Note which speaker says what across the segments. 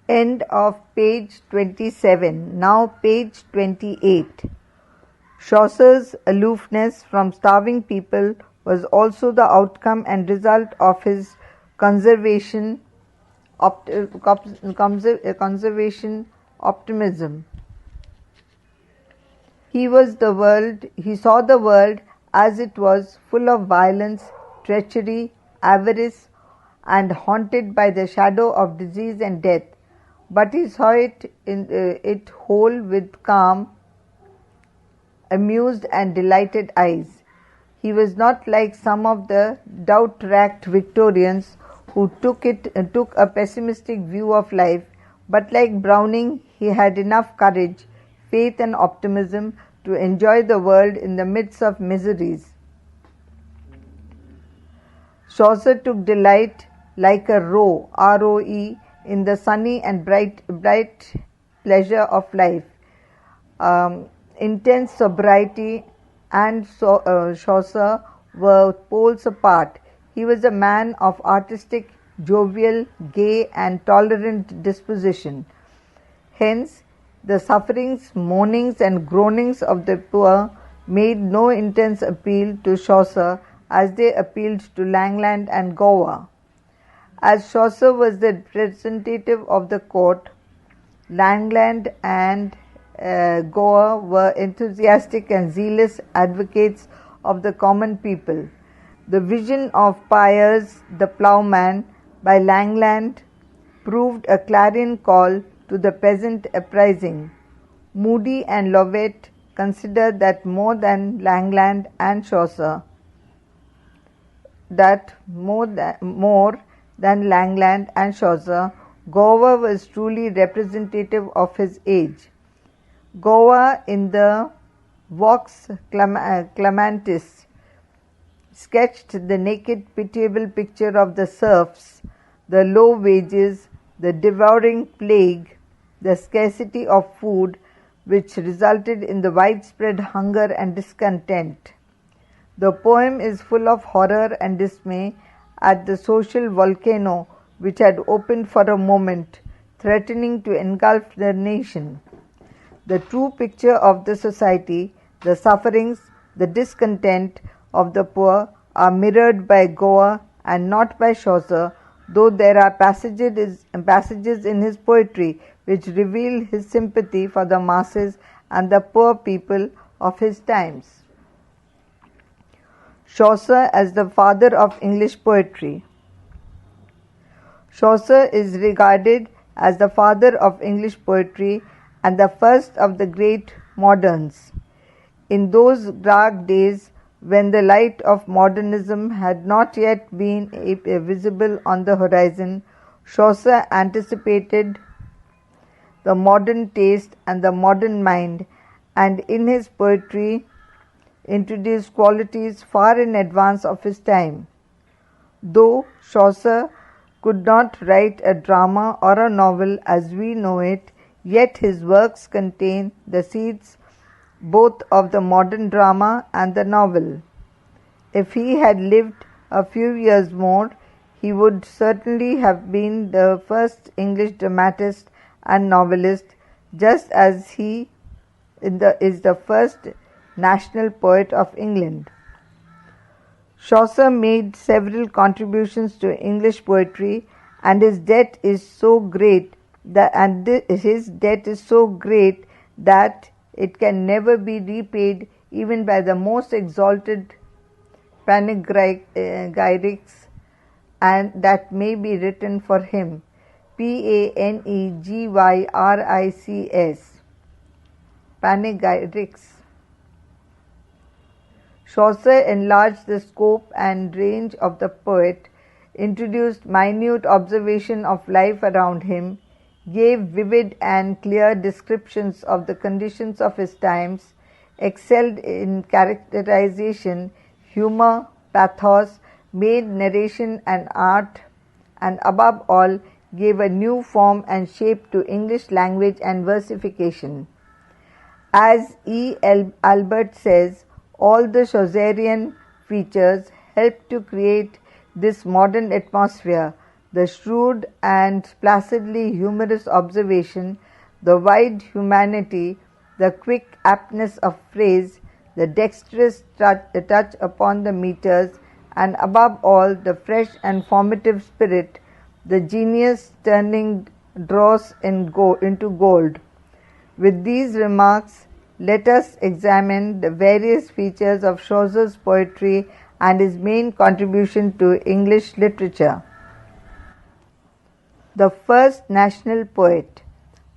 Speaker 1: End of page 27. Now page 28. Chaucer's aloofness from starving people was also the outcome and result of his conservation optimism. He saw the world as it was, full of violence, treachery, avarice, and haunted by the shadow of disease and death. But he saw it whole with calm, amused and delighted eyes. He was not like some of the doubt-racked Victorians who took a pessimistic view of life, but like Browning, he had enough courage, faith and optimism to enjoy the world in the midst of miseries. Chaucer took delight like a roe, R-O-E, in the sunny and bright pleasure of life. Intense sobriety and Chaucer were poles apart. He was a man of artistic, jovial, gay and tolerant disposition. Hence, the sufferings, moanings and groanings of the poor made no intense appeal to Chaucer as they appealed to Langland and Gower. As Chaucer was the representative of the court, Langland and Gower were enthusiastic and zealous advocates of the common people. The vision of Piers the Ploughman by Langland proved a clarion call to the peasant uprising. Moody and Lovett considered that more than Langland and Chaucer, Gower was truly representative of his age. Gower, in the Vox Clamantis, sketched the naked, pitiable picture of the serfs, the low wages, the devouring plague, the scarcity of food, which resulted in the widespread hunger and discontent. The poem is full of horror and dismay at the social volcano which had opened for a moment, threatening to engulf the nation. The true picture of the society, the sufferings, the discontent of the poor are mirrored by Gower and not by Chaucer, though there are passages in his poetry which reveal his sympathy for the masses and the poor people of his times. Chaucer as the father of English poetry. Chaucer is regarded as the father of English poetry and the first of the great moderns. In those dark days when the light of modernism had not yet been visible on the horizon, Chaucer anticipated the modern taste and the modern mind, and in his poetry introduced qualities far in advance of his time. Though Chaucer could not write a drama or a novel as we know it, yet his works contain the seeds both of the modern drama and the novel. If he had lived a few years more, he would certainly have been the first English dramatist and novelist, just as he is the first national poet of England. Chaucer made several contributions to English poetry, and his debt is so great that it can never be repaid even by the most exalted panegyrics, and that may be written for him. Panegyrics. Panegyrics. Chaucer enlarged the scope and range of the poet, introduced minute observation of life around him, gave vivid and clear descriptions of the conditions of his times, excelled in characterization, humor, pathos, made narration an art, and above all gave a new form and shape to English language and versification. As E. Albert says, all the Chaucerian features helped to create this modern atmosphere, the shrewd and placidly humorous observation, the wide humanity, the quick aptness of phrase, the dexterous touch upon the meters, and above all, the fresh and formative spirit, the genius turning dross into gold. With these remarks, let us examine the various features of Chaucer's poetry and his main contribution to English literature. The first national poet.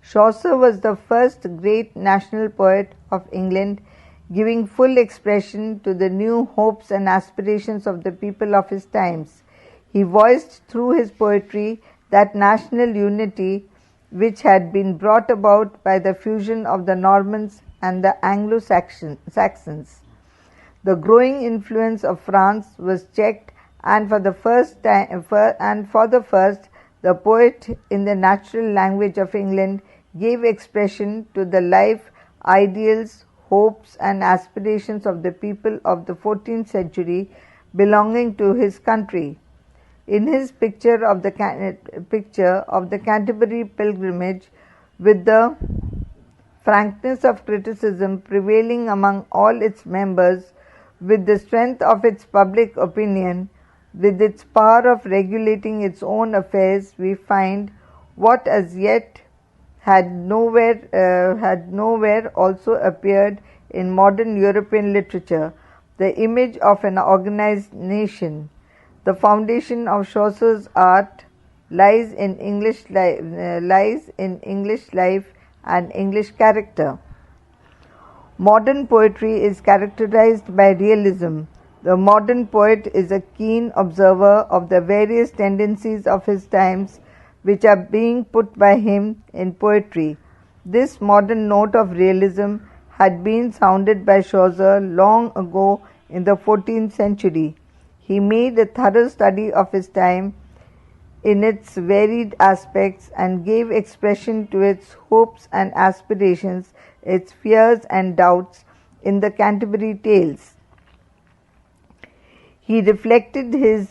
Speaker 1: Chaucer was the first great national poet of England, giving full expression to the new hopes and aspirations of the people of his times. He voiced through his poetry that national unity which had been brought about by the fusion of the Normans and the Anglo-Saxons. The growing influence of France was checked, and for the first, the poet, in the natural language of England, gave expression to the life, ideals, hopes, and aspirations of the people of the 14th century belonging to his country. In his picture of the Canterbury Pilgrimage, with the frankness of criticism prevailing among all its members, with the strength of its public opinion, with its power of regulating its own affairs, we find what as yet had nowhere also appeared in modern European literature, the image of an organized nation. The foundation of Chaucer's art lies in English life and English character. Modern poetry is characterized by realism. The modern poet is a keen observer of the various tendencies of his times which are being put by him in poetry. This modern note of realism had been sounded by Chaucer long ago in the 14th century. He made a thorough study of his time in its varied aspects and gave expression to its hopes and aspirations, its fears and doubts in the Canterbury Tales. He reflected his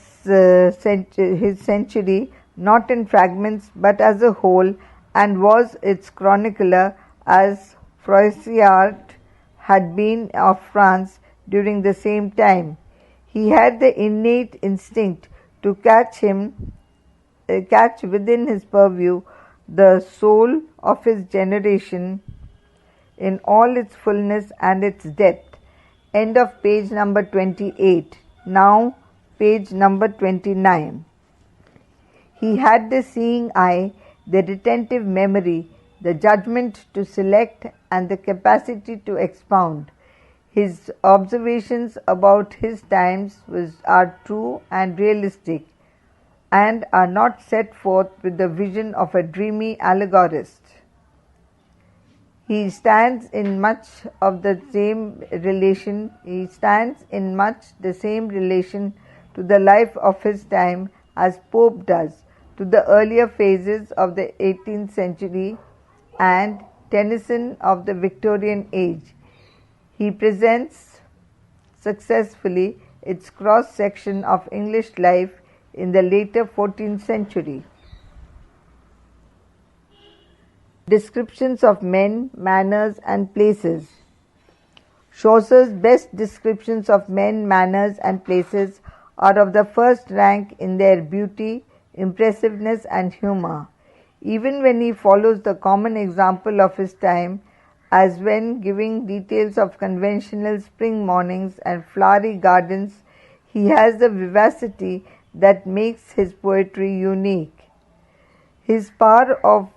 Speaker 1: century not in fragments but as a whole, and was its chronicler as Froissart had been of France during the same time. He had the innate instinct to catch within his purview the soul of his generation in all its fullness and its depth. End of page number 28. Now page number 29. He had the seeing eye, the retentive memory, the judgment to select, and the capacity to expound. His observations about his times are true and realistic, and are not set forth with the vision of a dreamy allegorist. He stands in much the same relation to the life of his time as Pope does to the earlier phases of the 18th century and Tennyson of the Victorian age. He presents successfully its cross-section of English life in the later 14th century. Descriptions of men, manners, and places. Chaucer's best descriptions of men, manners, and places are of the first rank in their beauty, impressiveness, and humor. Even when he follows the common example of his time, as when giving details of conventional spring mornings and flowery gardens, he has the vivacity that makes his poetry unique. His power of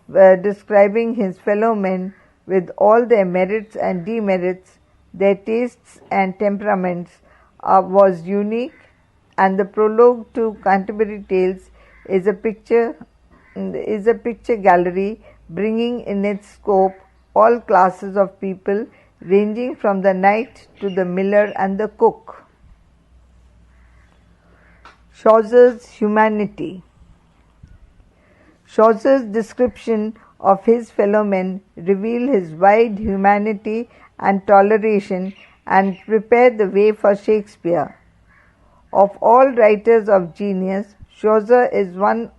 Speaker 1: describing his fellow men with all their merits and demerits, their tastes and temperaments, was unique, and the prologue to Canterbury Tales is a picture gallery bringing in its scope all classes of people, ranging from the knight to the miller and the cook. Chaucer's humanity. Chaucer's description of his fellow men reveal his wide humanity and toleration and prepare the way for Shakespeare. Of all writers of genius, Chaucer is one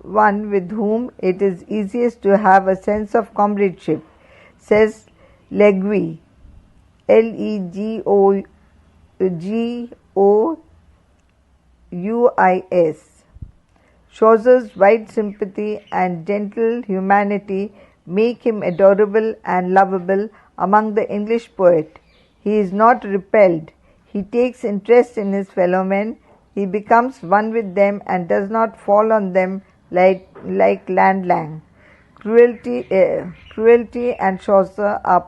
Speaker 1: one with whom it is easiest to have a sense of comradeship, says Leguis, Legoguis. Chaucer's wide sympathy and gentle humanity make him adorable and lovable among the English poet. He is not repelled. He takes interest in his fellow men. He becomes one with them and does not fall on them like Lang. Cruelty and Chaucer are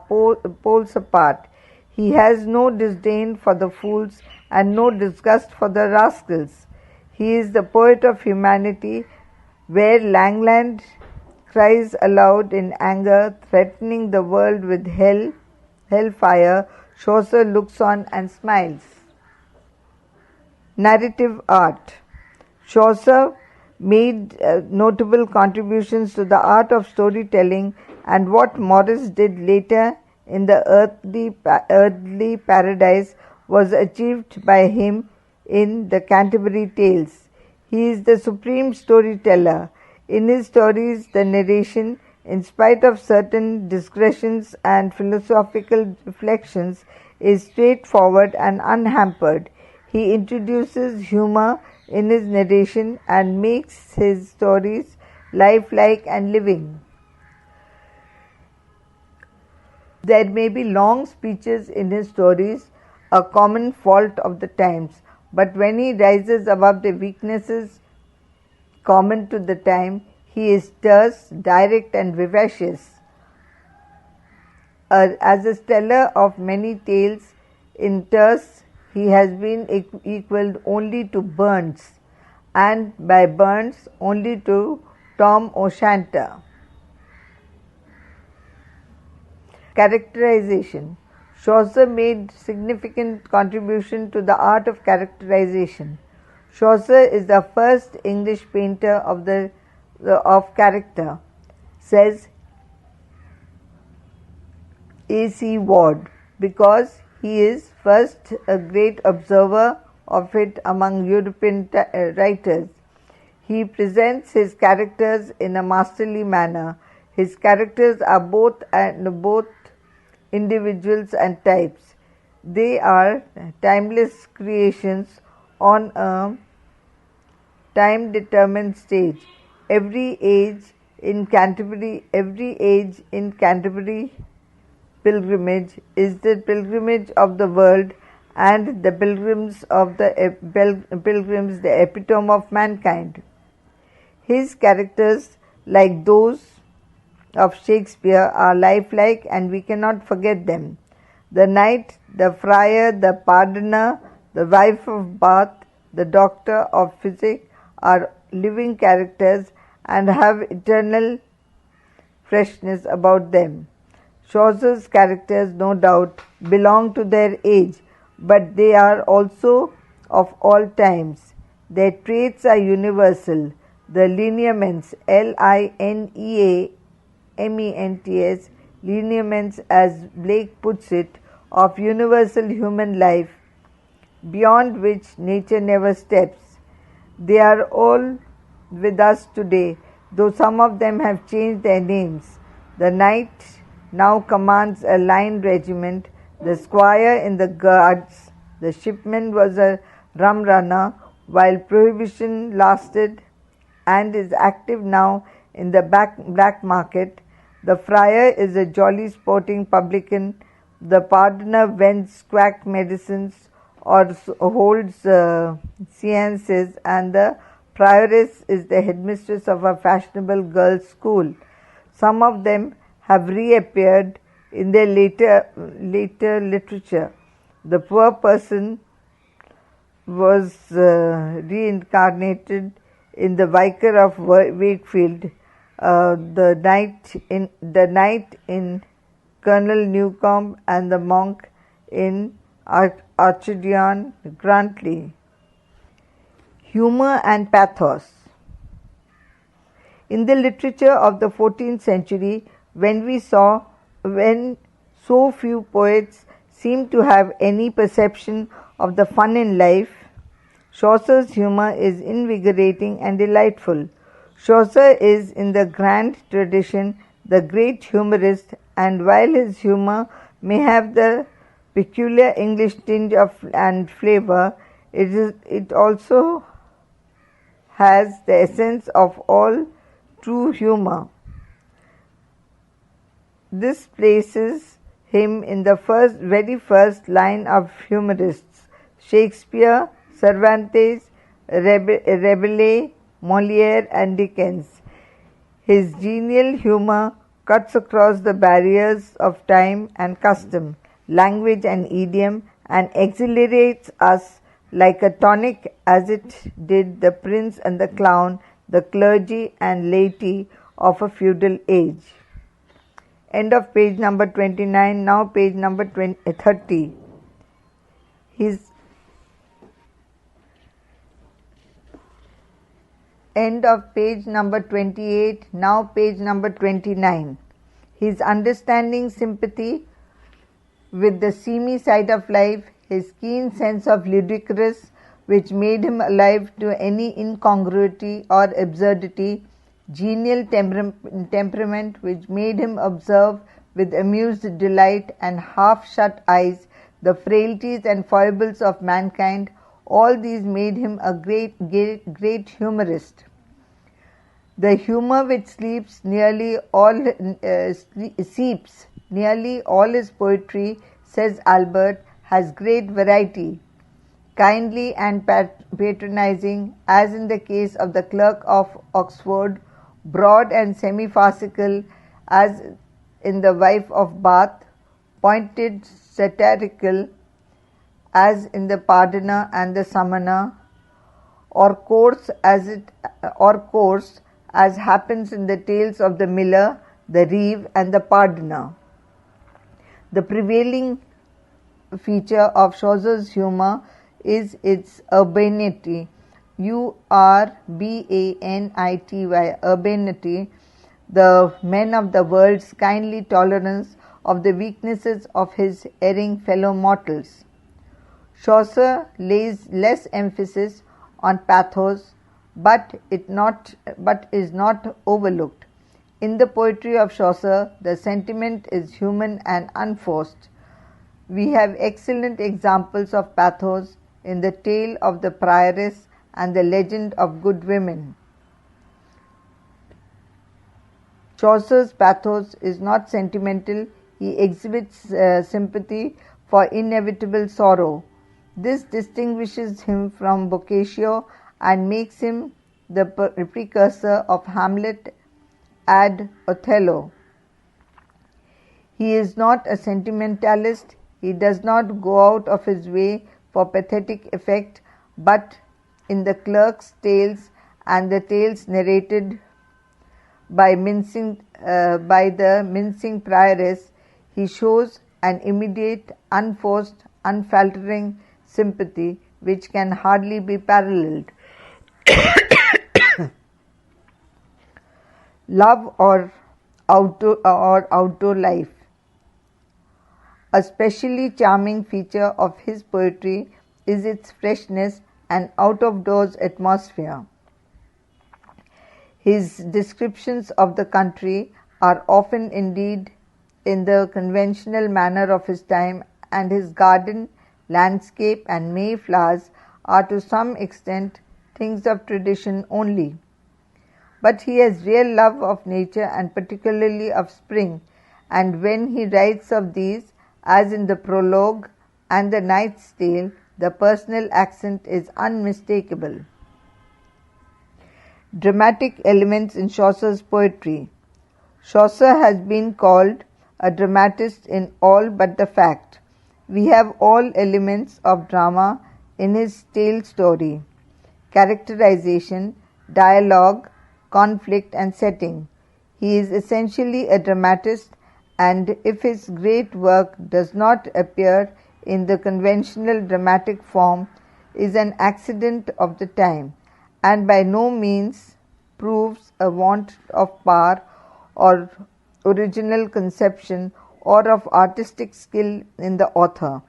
Speaker 1: poles apart. He has no disdain for the fools and no disgust for the rascals. He is the poet of humanity, where Langland cries aloud in anger, threatening the world with hellfire. Chaucer looks on and smiles. Narrative art. Chaucer made notable contributions to the art of storytelling, and what Morris did later in the earthly paradise was achieved by him in the Canterbury Tales. He is the supreme storyteller. In his stories, the narration, in spite of certain digressions and philosophical reflections, is straightforward and unhampered. He introduces humor in his narration and makes his stories lifelike and living. There may be long speeches in his stories, a common fault of the times, but when he rises above the weaknesses common to the time, he is terse, direct, and vivacious. As a teller of many tales in terse, he has been equalled only to Burns, and by Burns only to Tom O'Shanter. Characterization. Chaucer made significant contribution to the art of characterization. Chaucer is the first English painter of character, says A.C. Ward, because he is first a great observer of it among European writers. He presents his characters in a masterly manner. His characters are both individuals and types. They are timeless creations on a time-determined stage. Every age in Canterbury pilgrimage is the pilgrimage of the world, and the pilgrims the epitome of mankind. His characters, like those of Shakespeare, are lifelike, and we cannot forget them. The knight, the friar, the pardoner, the wife of Bath, the doctor of physic are living characters and have eternal freshness about them. Chaucer's characters, no doubt, belong to their age, but they are also of all times. Their traits are universal. The lineaments, lineaments, lineaments, as Blake puts it, of universal human life, beyond which nature never steps. They are all with us today, though some of them have changed their names. The knight now commands a line regiment, the squire in the guards, the shipman was a rum runner while prohibition lasted and is active now in the black market. The friar is a jolly sporting publican. The pardoner vends quack medicines or holds seances, and the prioress is the headmistress of a fashionable girls' school. Some of them have reappeared in their later literature. The poor person was reincarnated in the Vicar of Wakefield, the knight in Colonel Newcomb, and the monk in Archdeacon Grantley. Humor and pathos. In the literature of the 14th century, when so few poets seem to have any perception of the fun in life, Chaucer's humor is invigorating and delightful. Chaucer is, in the grand tradition, the great humorist, and while his humor may have the peculiar English tinge and flavor, it also has the essence of all true humor. This places him in the very first line of humorists: Shakespeare, Cervantes, Rabelais, Molière, and Dickens. His genial humor cuts across the barriers of time and custom, language and idiom, and exhilarates us like a tonic as it did the prince and the clown, the clergy and laity of a feudal age. End of page number 29, now page number 30. His End of page number 28, now page number 29. His understanding sympathy with the seamy side of life, his keen sense of ludicrous which made him alive to any incongruity or absurdity, genial temperament which made him observe with amused delight and half-shut eyes the frailties and foibles of mankind, all these made him a great humorist. The humor which seeps nearly all his poetry, says Albert, has great variety. Kindly and patronizing, as in the case of the Clerk of Oxford, broad and semi-farcical, as in the Wife of Bath, pointed, satirical, as in the Pardoner and the Summoner, or coarse as happens in the tales of the Miller, the Reeve, and the Pardoner. The prevailing feature of Chaucer's humor is its urbanity, urbanity, urbanity, the men of the world's kindly tolerance of the weaknesses of his erring fellow mortals. Chaucer lays less emphasis on pathos, but is not overlooked. In the poetry of Chaucer, the sentiment is human and unforced. We have excellent examples of pathos in the tale of the prioress and the legend of good women. Chaucer's pathos is not sentimental, he exhibits sympathy for inevitable sorrow. This distinguishes him from Boccaccio and makes him the precursor of Hamlet and Othello. He is not a sentimentalist, he does not go out of his way for pathetic effect, but in the clerk's tales and the tales narrated by the mincing prioress, he shows an immediate, unforced, unfaltering sympathy which can hardly be paralleled. Love or outdoor life. A specially charming feature of his poetry is its freshness and out-of-doors atmosphere. His descriptions of the country are often indeed in the conventional manner of his time, and his garden, landscape, and May flowers are to some extent things of tradition only. But he has real love of nature and particularly of spring, and when he writes of these, as in the prologue and the Knight's Tale, the personal accent is unmistakable. Dramatic elements in Chaucer's poetry. Chaucer has been called a dramatist in all but the fact. We have all elements of drama in his tale story: characterization, dialogue, conflict, and setting. He is essentially a dramatist, and if his great work does not appear in the conventional dramatic form, is an accident of the time, and by no means proves a want of power or original conception or of artistic skill in the author.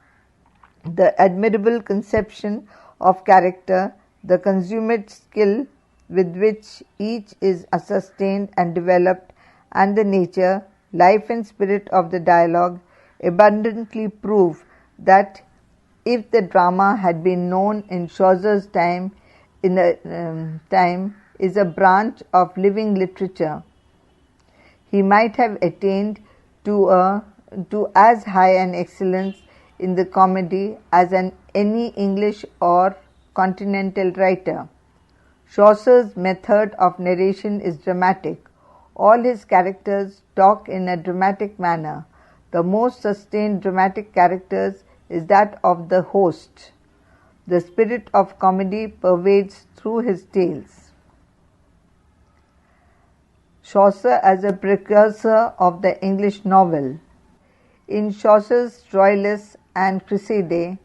Speaker 1: The admirable conception of character, the consummate skill with which each is sustained and developed, and the nature, life and spirit of the dialogue abundantly prove that if the drama had been known in Chaucer's time, is a branch of living literature, he might have attained to as high an excellence in the comedy as any English or continental writer. Chaucer's method of narration is dramatic. All his characters talk in a dramatic manner. The most sustained dramatic characters is that of the host. The spirit of comedy pervades through his tales. Chaucer as a precursor of the English novel. In Chaucer's Troilus and Cressida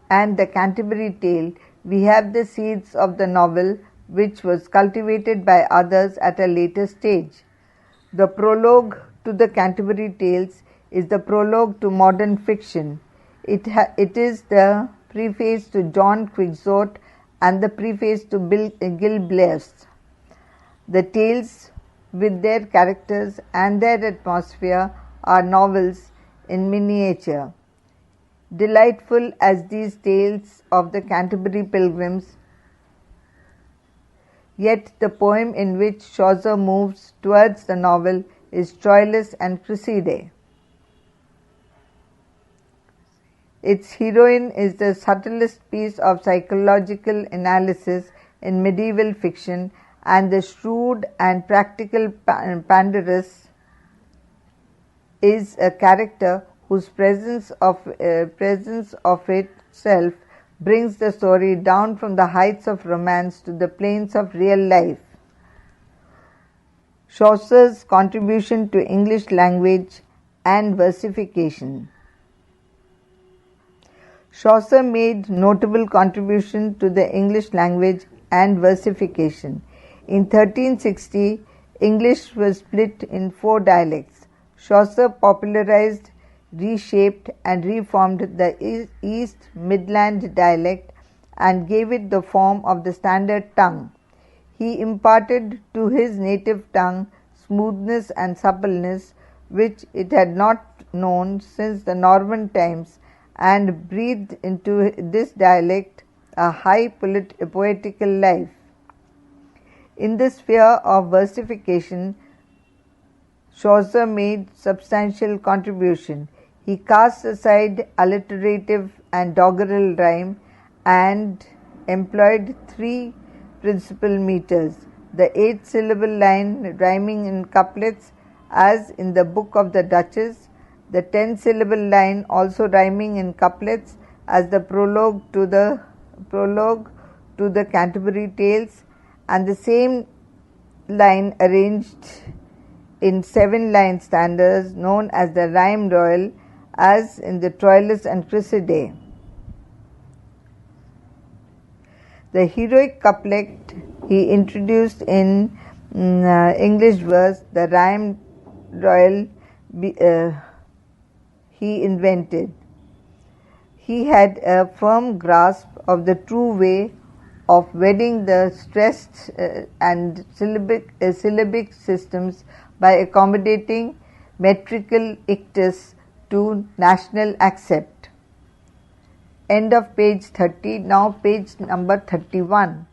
Speaker 1: and the Canterbury Tale, we have the seeds of the novel which was cultivated by others at a later stage. The prologue to the Canterbury Tales is the prologue to modern fiction. It is the preface to John Quixote and the preface to Gil Blas. The tales, with their characters and their atmosphere, are novels in miniature. Delightful as these tales of the Canterbury Pilgrims, yet the poem in which Chaucer moves towards the novel is Troilus and Cressida. Its heroine is the subtlest piece of psychological analysis in medieval fiction, and the shrewd and practical Pandarus is a character whose presence of itself brings the story down from the heights of romance to the plains of real life. Chaucer's contribution to English language and versification. Chaucer made notable contribution to the English language and versification. In 1360, English was split in 4 dialects. Chaucer popularized, reshaped and reformed the East Midland dialect and gave it the form of the standard tongue. He imparted to his native tongue smoothness and suppleness which it had not known since the Norman times, and breathed into this dialect a high poetical life. In the sphere of versification, Chaucer made substantial contribution. He cast aside alliterative and doggerel rhyme and employed 3 principal meters: the 8-syllable line rhyming in couplets as in the Book of the Duchess, the 10-syllable line also rhyming in couplets as the prologue to the Canterbury Tales, and the same line arranged in 7-line stanzas known as the rhyme royal as in the Troilus and Cressida. The heroic couplet he introduced in English verse, the rhyme royal he invented. He had a firm grasp of the true way of wedding the stressed and syllabic systems by accommodating metrical ictus to national accept. End of page 30. Now page number 31.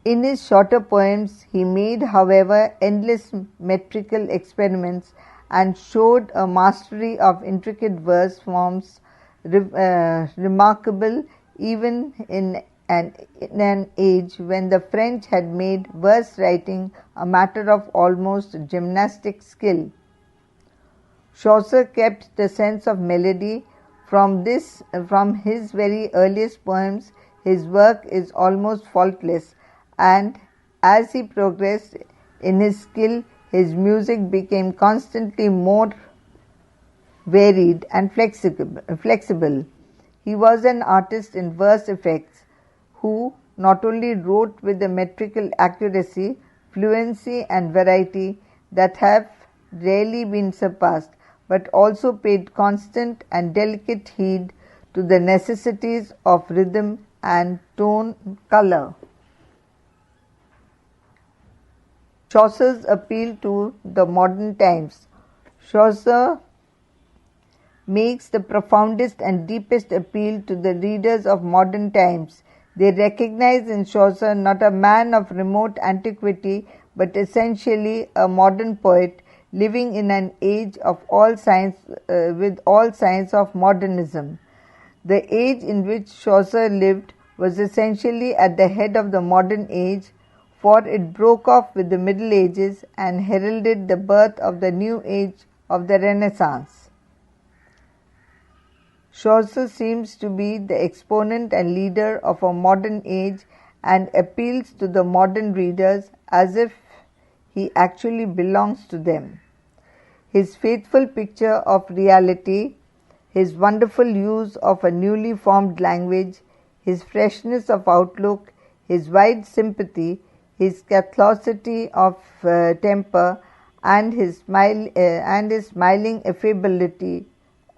Speaker 1: In his shorter poems, he made, however, endless metrical experiments and showed a mastery of intricate verse forms remarkable even in an age when the French had made verse writing a matter of almost gymnastic skill. Chaucer kept the sense of melody from his very earliest poems. His work is almost faultless, and as he progressed in his skill, his music became constantly more varied and flexible. He was an artist in verse effects who not only wrote with the metrical accuracy, fluency and variety that have rarely been surpassed, but also paid constant and delicate heed to the necessities of rhythm and tone color. Chaucer's appeal to the modern times. Chaucer makes the profoundest and deepest appeal to the readers of modern times. They recognize in Chaucer not a man of remote antiquity, but essentially a modern poet living in an age of all signs, with all signs of modernism. The age in which Chaucer lived was essentially at the head of the modern age, for it broke off with the Middle Ages and heralded the birth of the new age of the Renaissance. Chaucer seems to be the exponent and leader of a modern age and appeals to the modern readers as if he actually belongs to them. His faithful picture of reality, his wonderful use of a newly formed language, his freshness of outlook, his wide sympathy, his catholicity of temper, and his smiling affability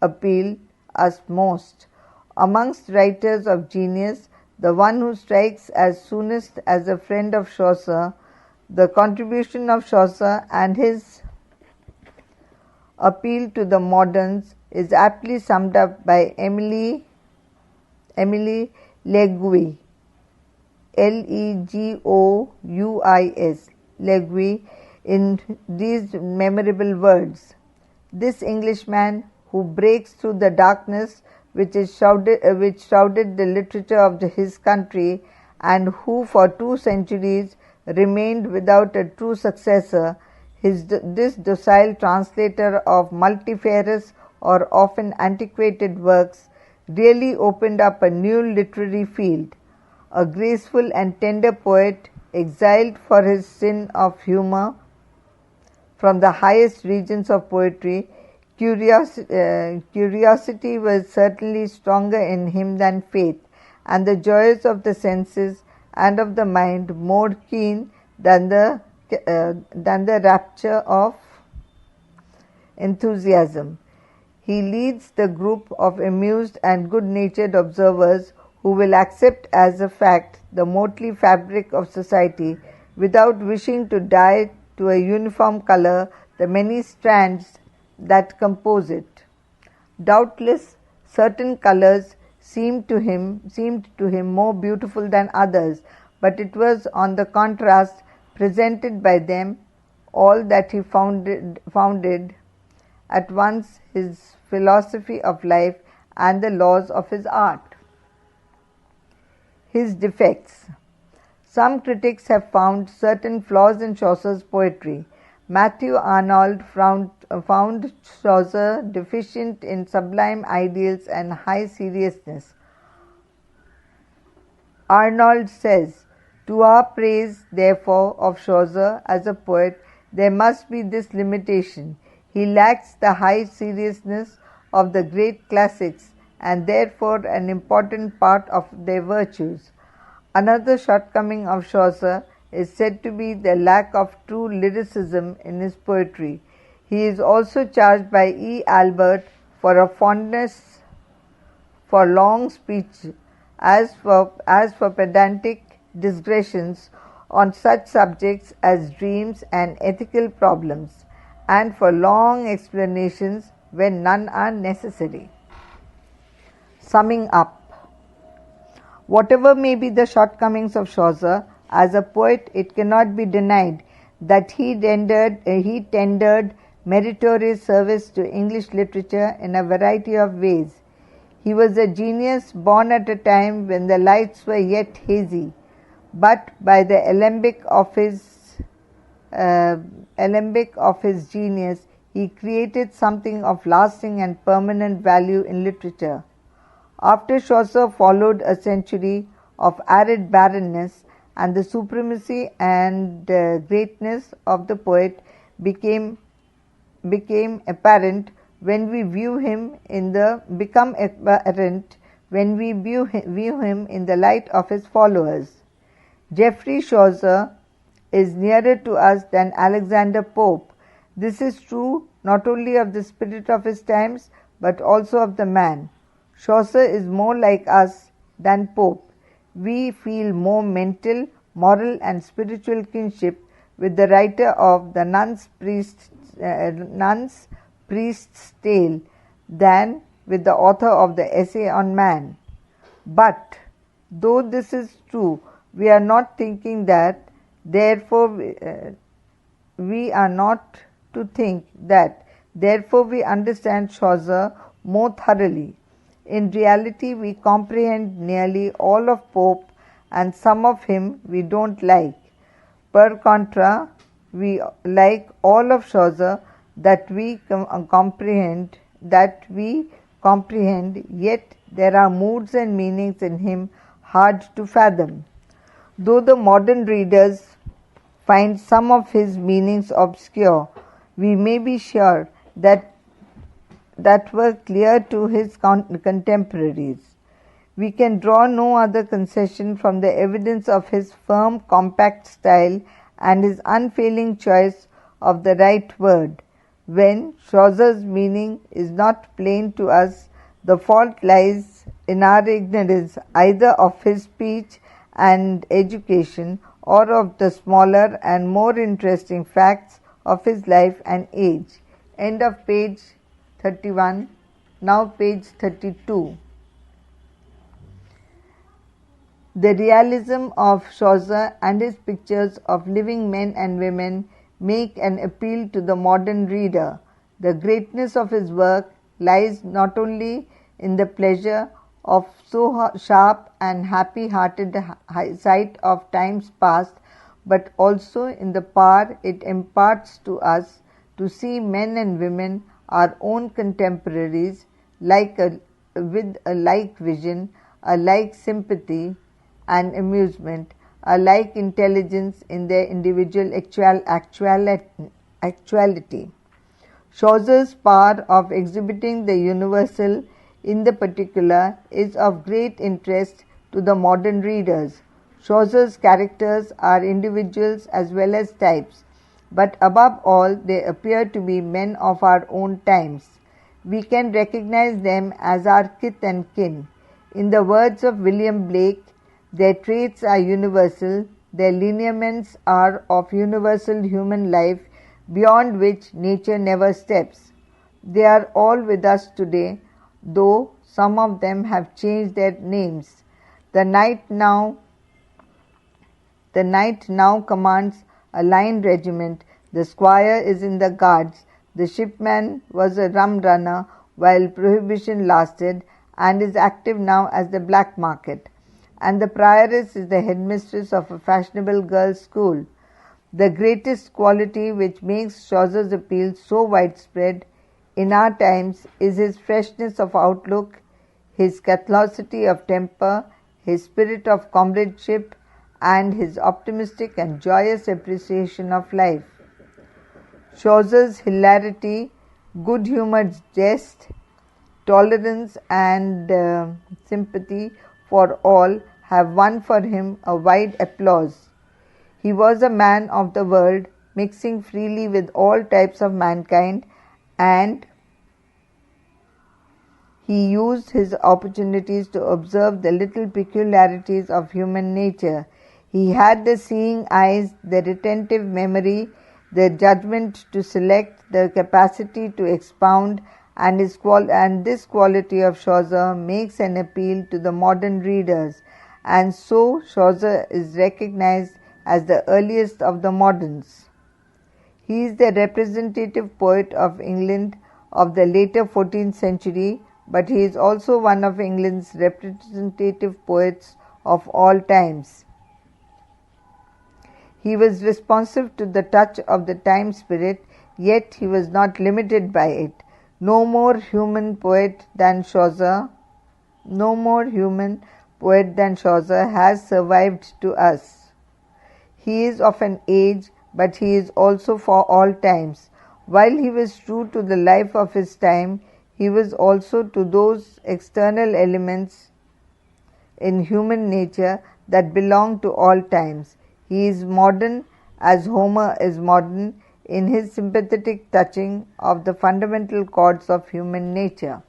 Speaker 1: appeal us most. Amongst writers of genius, the one who strikes as soonest as a friend of Chaucer, the contribution of Chaucer and his appeal to the moderns is aptly summed up by Emily Leguis, Legouis, Leguis, in these memorable words: "This Englishman who breaks through the darkness which shrouded the literature of his country, and who for 2 centuries remained without a true successor, this docile translator of multifarious or often antiquated works, really opened up a new literary field. A graceful and tender poet, exiled for his sin of humor from the highest regions of poetry, curiosity was certainly stronger in him than faith, and the joys of the senses and of the mind more keen than the rapture of enthusiasm. He leads the group of amused and good-natured observers who will accept as a fact the motley fabric of society without wishing to dye to a uniform color the many strands that compose it. Doubtless, certain colors seemed to him more beautiful than others, but it was on the contrast presented by them all that he founded at once his philosophy of life and the laws of his art. His defects. Some critics have found certain flaws in Chaucer's poetry. Matthew Arnold found Chaucer deficient in sublime ideals and high seriousness. Arnold says, "To our praise, therefore, of Chaucer as a poet, there must be this limitation. He lacks the high seriousness of the great classics, and therefore an important part of their virtues." Another shortcoming of Chaucer is said to be the lack of true lyricism in his poetry. He is also charged by E. Albert for a fondness for long speech, as for pedantic digressions on such subjects as dreams and ethical problems, and for long explanations when none are necessary. Summing up, whatever may be the shortcomings of Chaucer, as a poet it cannot be denied that he tendered meritorious service to English literature in a variety of ways. He was a genius born at a time when the lights were yet hazy, but by the alembic of his genius he created something of lasting and permanent value in literature. After Chaucer followed a century of arid barrenness, and the supremacy and greatness of the poet became apparent when we view him in the light of his followers. Geoffrey Chaucer is nearer to us than Alexander Pope. This is true not only of the spirit of his times, but also of the man. Chaucer is more like us than Pope. we feel more mental, moral and spiritual kinship with the writer of the Nun's Priest's Tale than with the author of the Essay on Man. But, though this is true, we are not thinking that, therefore we are not to think that, therefore we understand Chaucer more thoroughly. In reality, we comprehend nearly all of Pope, and some of him we don't like. Per contra, we like all of Chaucer that we comprehend, yet there are moods and meanings in him hard to fathom. Though the modern readers find some of his meanings obscure, we may be sure that were clear to his contemporaries. We can draw no other concession from the evidence of his firm, compact style and his unfailing choice of the right word. When Chaucer's meaning is not plain to us, the fault lies in our ignorance either of his speech and education or of the smaller and more interesting facts of his life and age. End of page 31. Now page 32. The realism of Chaucer and his pictures of living men and women make an appeal to the modern reader. The greatness of his work lies not only in the pleasure of so sharp and happy-hearted sight of times past, but also in the power it imparts to us to see men and women, our own contemporaries, with a like vision, a like sympathy and amusement, a like intelligence in their individual actuality. Chaucer's power of exhibiting the universal in the particular is of great interest to the modern readers. Chaucer's characters are individuals as well as types, but above all they appear to be men of our own times. We can recognize them as our kith and kin. In the words of William Blake, their traits are universal, their lineaments are of universal human life beyond which nature never steps. They are all with us today, though some of them have changed their names. The knight now commands a line regiment, the squire is in the guards, the shipman was a rum runner while prohibition lasted and is active now as the black market, and the prioress is the headmistress of a fashionable girls' school. The greatest quality which makes Chaucer's appeal so widespread in our times is his freshness of outlook, his catholicity of temper, his spirit of comradeship, and his optimistic and joyous appreciation of life. Chaucer's hilarity, good-humored jest, tolerance and sympathy for all have won for him a wide applause. He was a man of the world, mixing freely with all types of mankind, and he used his opportunities to observe the little peculiarities of human nature. He had the seeing eyes, the retentive memory, the judgment to select, the capacity to expound, and this quality of Chaucer makes an appeal to the modern readers, and so Chaucer is recognized as the earliest of the moderns. He is the representative poet of England of the later 14th century, but he is also one of England's representative poets of all times. He was responsive to the touch of the time spirit, yet he was not limited by it. No more human poet than Chaucer has survived to us. He is of an age, but he is also for all times. While he was true to the life of his time, he was also to those external elements in human nature that belong to all times. He is modern as Homer is modern in his sympathetic touching of the fundamental chords of human nature.